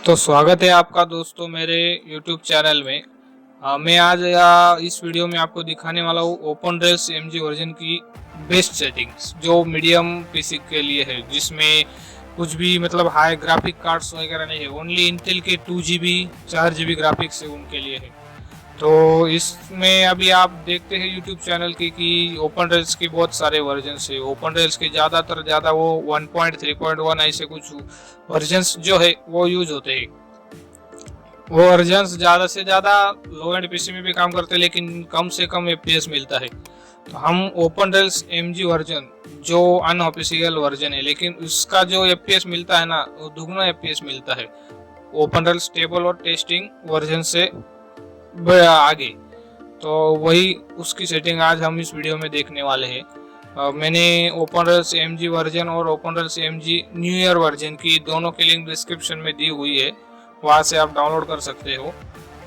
तो स्वागत है आपका दोस्तों मेरे YouTube चैनल में। मैं आज इस वीडियो में आपको दिखाने वाला हूँ ओपन रेल्स एमजी वर्जन की बेस्ट सेटिंग्स जो मीडियम पीसी के लिए है, जिसमें कुछ भी मतलब हाई ग्राफिक कार्ड्स वगैरह नहीं है। ओनली इंटेल के 2GB 4GB ग्राफिक्स है उनके लिए है। तो इसमें अभी आप देखते हैं यूट्यूब चैनल की कि ओपन रेल्स के बहुत सारे वर्जन्स है। ओपन रेल्स के ज़्यादा वो 1.3.1 ऐसे कुछ वर्जन्स जो है वो यूज होते हैं। वो वर्जन्स ज़्यादा से ज़्यादा लो एंड पीसी में भी काम करते हैं, लेकिन कम से कम एफपीएस मिलता है। तो हम ओपन रेल्स एमजी वर्जन जो अनऑफिशियल वर्जन है, लेकिन उसका जो एफपीएस मिलता है ना, वो दुगना एफपीएस मिलता है ओपन रेल्स स्टेबल और टेस्टिंग वर्जन से आगे। तो वही उसकी सेटिंग आज हम इस वीडियो में देखने वाले हैं। मैंने ओपन रेल्स एमजी वर्जन और open rails MG new year version की दोनों की लिंक डिस्क्रिप्शन में दी हुई है, वहाँ से आप डाउनलोड कर सकते हो।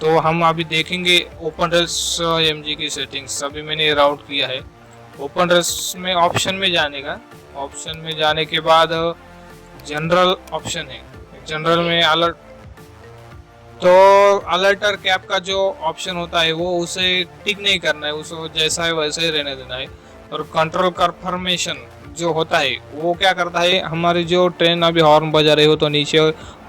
तो हम अभी देखेंगे ओपन रेल्स एमजी की सेटिंग्स। अभी मैंने राउट किया है ओपन रेल्स में। ऑप्शन में जाने का, ऑप्शन में जाने के बाद जनरल ऑप्शन है। जनरल में अलर्ट, तो अलर्टर कैप का जो ऑप्शन होता है वो उसे टिक नहीं करना है, उसको जैसा है वैसे ही रहने देना है। और कंट्रोल कंफर्मेशन जो होता है वो क्या करता है, हमारी जो ट्रेन अभी हॉर्न बजा रही हो तो नीचे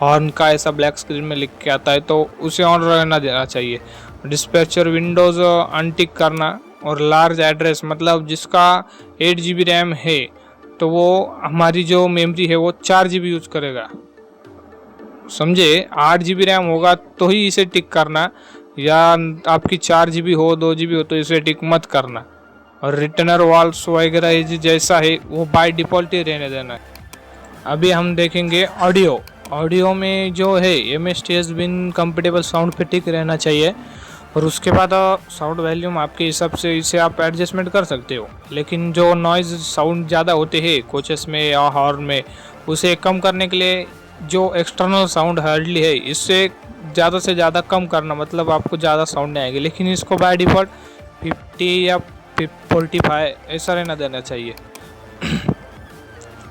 हॉर्न का ऐसा ब्लैक स्क्रीन में लिख के आता है, तो उसे ऑन रहना देना चाहिए। डिस्पैचर विंडोज़ अनटिक करना, और लार्ज एड्रेस मतलब जिसका 8GB रैम है तो वो हमारी जो मेमोरी है वो 4GB यूज करेगा, समझे। 8GB रैम होगा तो ही इसे टिक करना, या आपकी 4GB हो 2GB हो तो इसे टिक मत करना। और रिटर्नर वॉल्स वगैरह जैसा है वो बाय डिफ़ॉल्ट ही रहने देना है। अभी हम देखेंगे ऑडियो। ऑडियो में जो है MSTS बिन कंपेटेबल साउंड पे टिक रहना चाहिए। और उसके बाद साउंड वॉल्यूम आपके हिसाब से इसे आप एडजस्टमेंट कर सकते हो, लेकिन जो नॉइज़ साउंड ज़्यादा होते हैं कोचेस में या हॉर्न में, उसे कम करने के लिए जो एक्सटर्नल साउंड हार्डली है इससे ज़्यादा से ज़्यादा कम करना, मतलब आपको ज़्यादा साउंड नहीं आएगी। लेकिन इसको बाय डिफ़ॉल्ट 50 या 45 ऐसा रहना देना चाहिए।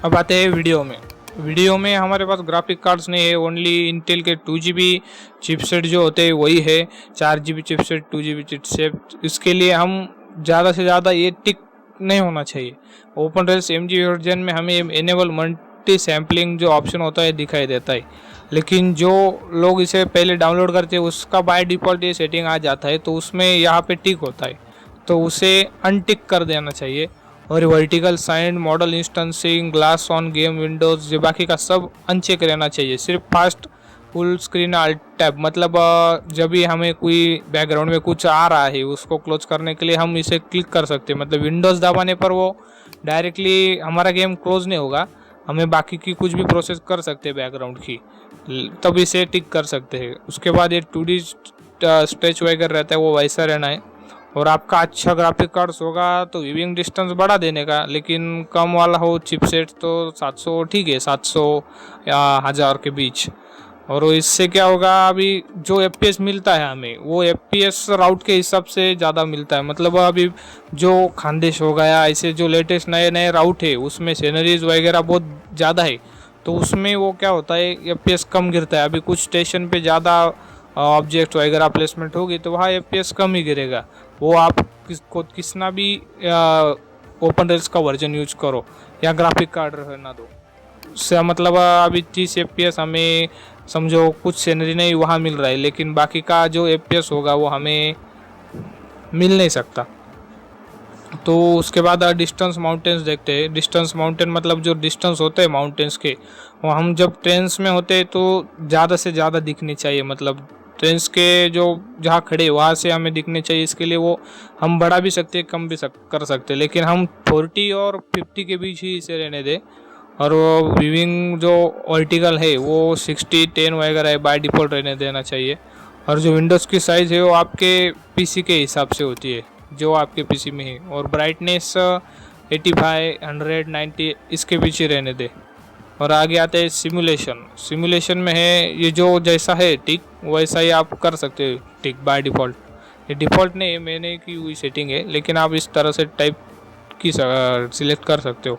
अब आते हैं वीडियो में। वीडियो में हमारे पास ग्राफिक कार्ड्स नहीं है, ओनली इंटेल के 2GB चिपसेट जो होते हैं वही है। 4GB चिपसेट 2GB चिपसेट, इसके लिए हम ज़्यादा से ज़्यादा ये टिक नहीं होना चाहिए। ओपन रेल्स एमजी वर्जन में हमें इनेबल मल्टी सैम्पलिंग जो ऑप्शन होता है दिखाई देता है, लेकिन जो लोग इसे पहले डाउनलोड करते हैं उसका बाय डिफ़ॉल्ट ये सेटिंग आ जाता है, तो उसमें यहाँ पे टिक होता है, तो उसे अनटिक कर देना चाहिए। और vertical sync model instancing glass on game windows ये बाकी का सब अनचेक रहना चाहिए। सिर्फ fast full screen alt tab, मतलब जब भी हमें कोई बैकग्राउंड में कुछ आ रहा है उसको क्लोज करने के लिए हम इसे क्लिक कर सकते हैं। मतलब विंडोज़ दबाने पर वो डायरेक्टली हमारा गेम क्लोज नहीं होगा, हमें बाकी की कुछ भी प्रोसेस कर सकते हैं बैकग्राउंड की, तब इसे टिक कर सकते हैं। उसके बाद ये 2D स्ट्रेच वगैरह रहता है वो वैसा रहना है। और आपका अच्छा ग्राफिक कार्ड्स होगा तो व्यूइंग डिस्टेंस बढ़ा देने का, लेकिन कम वाला हो चिपसेट तो 700 ठीक है, 700 या 1000 के बीच। और इससे क्या होगा, अभी जो FPS मिलता है हमें वो FPS राउट के हिसाब से ज़्यादा मिलता है। मतलब अभी जो खानदेश हो गया, ऐसे जो लेटेस्ट नए नए राउट है उसमें सीनरीज वगैरह बहुत ज़्यादा है, तो उसमें वो क्या होता है FPS कम गिरता है। अभी कुछ स्टेशन पे ज़्यादा ऑब्जेक्ट वगैरह प्लेसमेंट होगी तो वहाँ FPS कम ही गिरेगा। वो आप किसना भी ओपन रेल्स का वर्जन यूज करो या ग्राफिक कार्ड रहना दो, उससे मतलब अभी 30 FPS हमें समझो कुछ सीनरी नहीं वहाँ मिल रहा है, लेकिन बाकी का जो FPS होगा वो हमें मिल नहीं सकता। तो उसके बाद डिस्टेंस माउंटेन्स देखते हैं। डिस्टेंस माउंटेन मतलब जो डिस्टेंस होते हैं माउंटेन्स के, वो हम जब ट्रेन्स में होते हैं तो ज़्यादा से ज़्यादा दिखनी चाहिए। मतलब ट्रेन्स के जो जहाँ खड़े वहाँ से हमें दिखने चाहिए। इसके लिए वो हम बढ़ा भी सकते हैं, कम भी कर सकते हैं, लेकिन हम 40 और 50 के बीच ही इसे रहने दें। और वो व्यूइंग जो वर्टिकल है वो 60-10 वगैरह है, बाय डिफ़ॉल्ट रहने देना चाहिए। और जो विंडोज़ की साइज़ है वो आपके पीसी के हिसाब से होती है जो आपके पीसी में है। और ब्राइटनेस 85, 100, 90 इसके बीच ही रहने दे। और आगे आते हैं सिमुलेशन। सिमुलेशन में है ये जो जैसा है टिक वैसा ही आप कर सकते हो टिक बाय डिफ़ॉल्ट। ये डिफ़ॉल्ट नहीं है, मैंने की हुई सेटिंग है, लेकिन आप इस तरह से टाइप की सिलेक्ट कर सकते हो।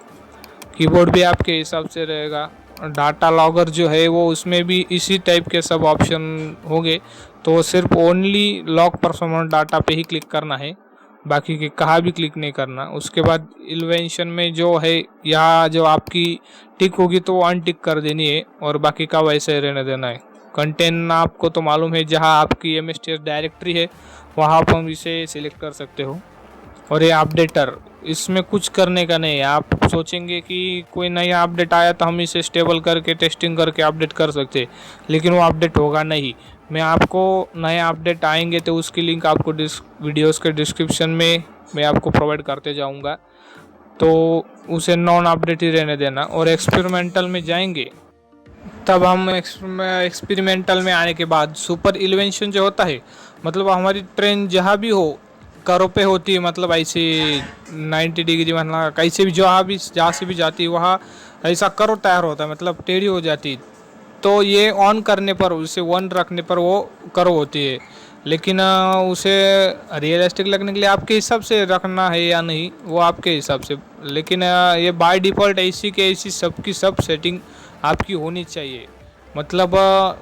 कीबोर्ड भी आपके हिसाब से रहेगा, डाटा लॉगर जो है वो उसमें भी इसी टाइप के सब ऑप्शन होंगे। तो सिर्फ ओनली लॉग परफॉर्मेंस डाटा पे ही क्लिक करना है, बाकी के कहाँ भी क्लिक नहीं करना। उसके बाद इन्वेंशन में जो है यहाँ जो आपकी टिक होगी तो वो अनटिक कर देनी है और बाकी का वैसे रहने देना है। कंटेंट आपको तो मालूम है, जहाँ आपकी MSTS डायरेक्टरी है वहाँ आप हम इसे सिलेक्ट कर सकते हो। और ये अपडेटर, इसमें कुछ करने का नहीं है। आप सोचेंगे कि कोई नया अपडेट आया तो हम इसे स्टेबल करके टेस्टिंग करके अपडेट कर सकते, लेकिन वो अपडेट होगा नहीं। मैं आपको नया अपडेट आएंगे तो उसकी लिंक आपको वीडियोस के डिस्क्रिप्शन में मैं आपको प्रोवाइड करते जाऊंगा, तो उसे नॉन अपडेट ही रहने देना। और एक्सपेरिमेंटल में जाएंगे तब हम एक्सपेरिमेंटल में आने के बाद सुपर इलेवेंशन जो होता है, मतलब हमारी ट्रेन जहाँ भी हो करों पे होती है, मतलब ऐसे 90 डिग्री, मतलब कैसे भी जहाँ से भी जाती है वहाँ ऐसा करो तैयार होता है, मतलब टेढ़ी हो जाती है। तो ये ऑन करने पर, उसे वन रखने पर वो करो होती है। लेकिन उसे रियलिस्टिक लगने के लिए आपके हिसाब से रखना है या नहीं वो आपके हिसाब से। लेकिन ये बाय डिफ़ॉल्ट ऐसी के ऐसी सबकी सब सेटिंग आपकी होनी चाहिए। मतलब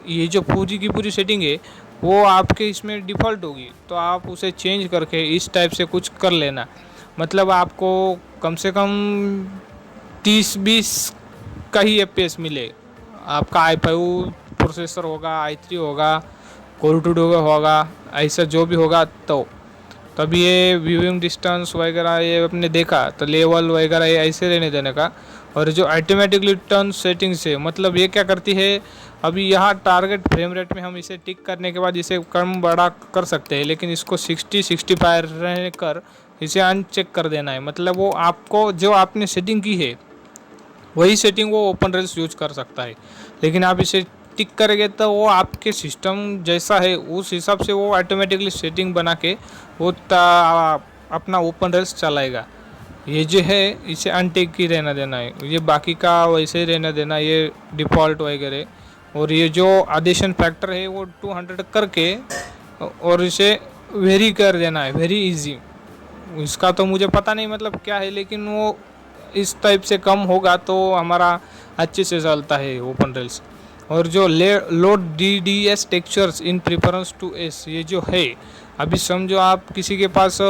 ये जो पूरी की पूरी सेटिंग है वो आपके इसमें डिफ़ॉल्ट होगी, तो आप उसे चेंज करके इस टाइप से कुछ कर लेना। मतलब आपको कम से कम 30-20 का ही FPS मिले। आपका i5 प्रोसेसर होगा, i3 होगा, कोर 2 होगा, ऐसा जो भी होगा तो तब ये व्यूइंग डिस्टेंस वगैरह ये आपने देखा तो लेवल वगैरह ये ऐसे रहने देने का। और जो ऑटोमेटिकली टर्न सेटिंग्स है, मतलब ये क्या करती है, अभी यहाँ टारगेट फ्रेम रेट में हम इसे टिक करने के बाद इसे कम बड़ा कर सकते हैं, लेकिन इसको 60-65 रहने कर इसे अनचेक कर देना है। मतलब वो आपको जो आपने सेटिंग की है वही सेटिंग वो ओपन रेल्स यूज कर सकता है, लेकिन आप इसे टिक करेंगे तो वो आपके सिस्टम जैसा है उस हिसाब से वो ऑटोमेटिकली सेटिंग बना के वो अपना ओपन रेल्स चलाएगा। ये जो है इसे अनटिक ही रहना देना है, ये बाकी का वैसे ही रहना देना, ये डिफ़ॉल्ट वगैरह। और ये जो एडिशन फैक्टर है वो 200 करके और इसे वेरी कर देना है, वेरी इजी। इसका तो मुझे पता नहीं मतलब क्या है, लेकिन वो इस टाइप से कम होगा तो हमारा अच्छे से चलता है ओपन रेल्स। और जो load DDS textures in preference to S, ये जो है अभी समझो आप किसी के पास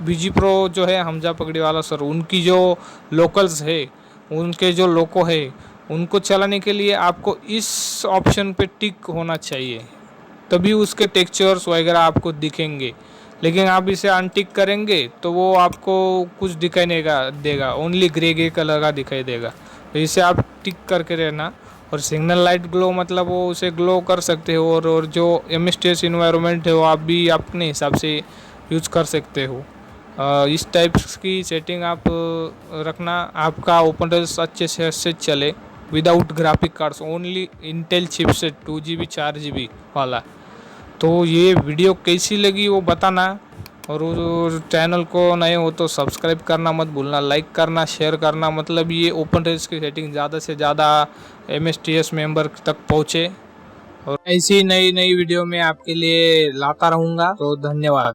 BG Pro जो है हमजा पगड़ी वाला सर, उनकी जो लोकल्स है, उनके जो लोको है, उनको चलाने के लिए आपको इस ऑप्शन पे टिक होना चाहिए, तभी उसके टेक्सचर्स वगैरह आपको दिखेंगे। लेकिन आप इसे अनटिक करेंगे तो वो आपको कुछ दिखाई नहीं देगा, ओनली ग्रे कलर का दिखाई देगा। तो इसे आप टिक करके रहना। और सिग्नल लाइट ग्लो, मतलब वो उसे ग्लो कर सकते हो। और जो MSTS इन्वायरमेंट है वो आप भी अपने हिसाब से यूज कर सकते हो। इस टाइप की सेटिंग आप रखना, आपका ओपन रेल्स अच्छे से चले without graphic cards, only Intel chipset 2GB 4GB वाला। तो ये वीडियो कैसी लगी वो बताना, और चैनल को नए हो तो सब्सक्राइब करना मत भूलना, लाइक करना, शेयर करना। मतलब ये ओपन रेल्स की सेटिंग ज़्यादा से ज़्यादा MSTS मेंबर तक पहुँचे। और ऐसी नई वीडियो में आपके लिए लाता रहूँगा। तो धन्यवाद।